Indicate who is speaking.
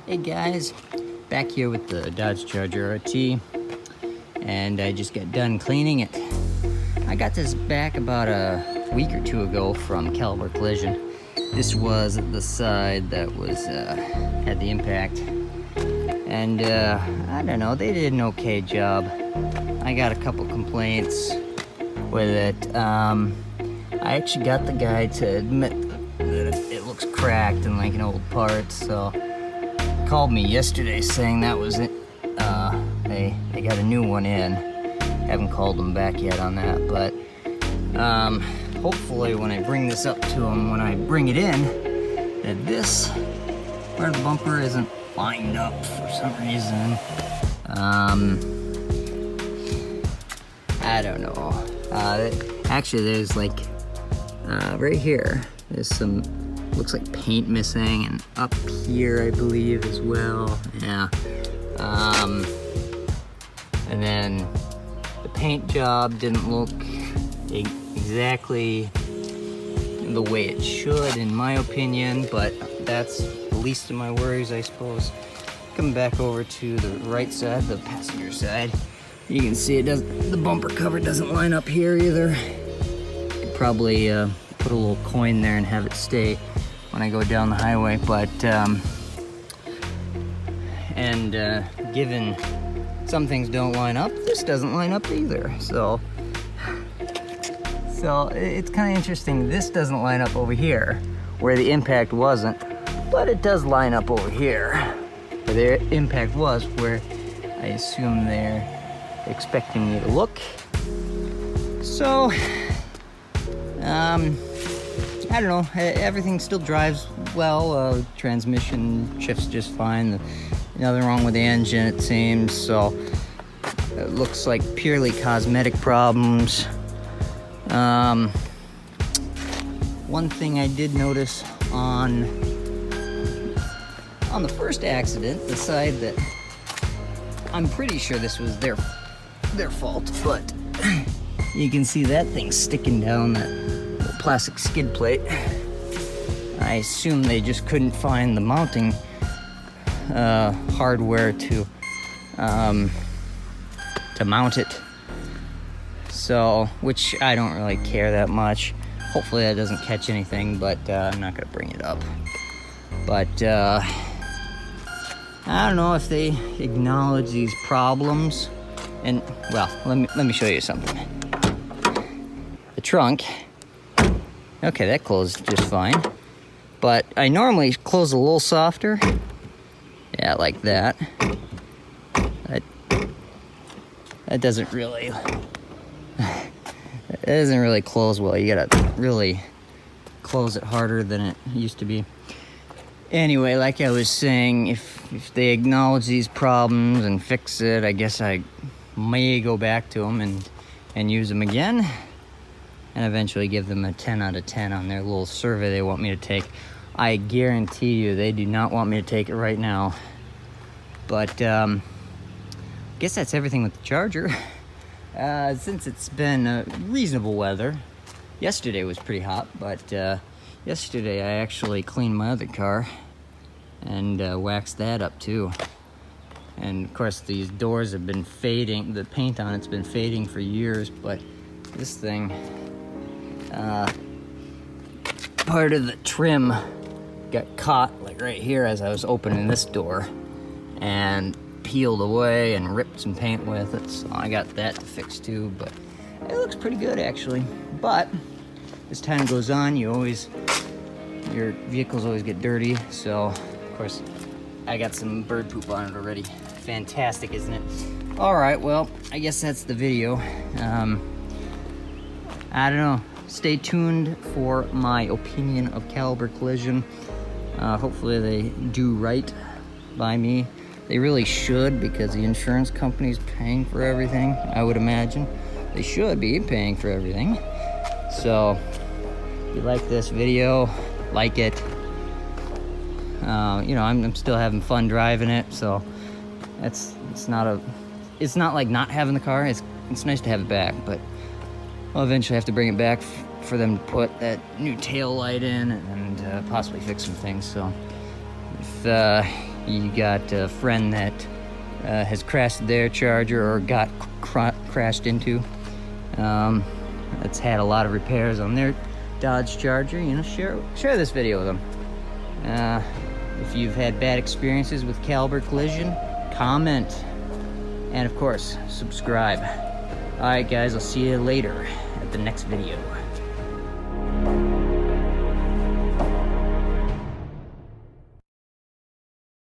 Speaker 1: Hey guys, back here with the Dodge Charger RT, and I just got done cleaning it. I got this back about a week or two ago from Caliber Collision. This was the side that was had the impact, and I don't know, they did an okay job. I got a couple complaints with it. I actually got the guy to admit that it looks cracked and like an old part, so called me yesterday saying that was it. They got a new one in. Haven't called them back yet on that, but hopefully when I bring this up to them, when I bring it in, that this part of the bumper isn't lined up for some reason. I don't know. Actually, there's like right here, there's some, looks like paint missing, and up here I believe as well. Yeah. And then the paint job didn't look exactly the way it should in my opinion, but that's the least of my worries, I suppose. Coming back over to the right side, the passenger side, you can see it does, the bumper cover doesn't line up here either. Could probably put a little coin there and have it stay when I go down the highway, but given some things don't line up, this doesn't line up either. So it's kind of interesting. This doesn't line up over here where the impact wasn't, but it does line up over here where the impact was, where I assume they're expecting me to look. So I don't know, everything still drives well. Transmission shifts just fine. Nothing wrong with the engine, it seems. So it looks like purely cosmetic problems. One thing I did notice on the first accident, the side that I'm pretty sure this was their fault, but you can see that thing sticking down, that plastic skid plate. I assume they just couldn't find the mounting hardware to mount it. So, which I don't really care that much. Hopefully that doesn't catch anything, but I'm not gonna bring it up. But I don't know if they acknowledge these problems. And well, let me show you something. The trunk. Okay, that closed just fine. But I normally close a little softer. Yeah, like that. That doesn't really close well. You gotta really close it harder than it used to be. Anyway, like I was saying, if they acknowledge these problems and fix it, I guess I may go back to them and use them again, and eventually give them a 10 out of 10 on their little survey they want me to take. I guarantee you they do not want me to take it right now. But I guess that's everything with the Charger. Since it's been reasonable weather, yesterday was pretty hot, but yesterday I actually cleaned my other car and waxed that up too. And of course these doors have been fading, the paint on it's been fading for years, but this thing, part of the trim got caught like right here as I was opening this door and peeled away and ripped some paint with it, so I got that to fix too. But it looks pretty good actually. But as time goes on, your vehicles always get dirty, so of course I got some bird poop on it already. Fantastic, isn't it? All right, well, I guess that's the video. I don't know, stay tuned for my opinion of Caliber Collision. Hopefully they do right by me. They really should, because the insurance company's paying for everything, I would imagine. They should be paying for everything. So, if you like this video, like it. You know, I'm still having fun driving it, so it's not like not having the car. It's nice to have it back, but I'll eventually have to bring it back for them to put that new tail light in and possibly fix some things. So if you got a friend that has crashed their Charger or got crashed into, that's had a lot of repairs on their Dodge Charger, you know, share this video with them. If you've had bad experiences with Caliber Collision, comment, and of course, subscribe. Alright guys, I'll see you later at the next video.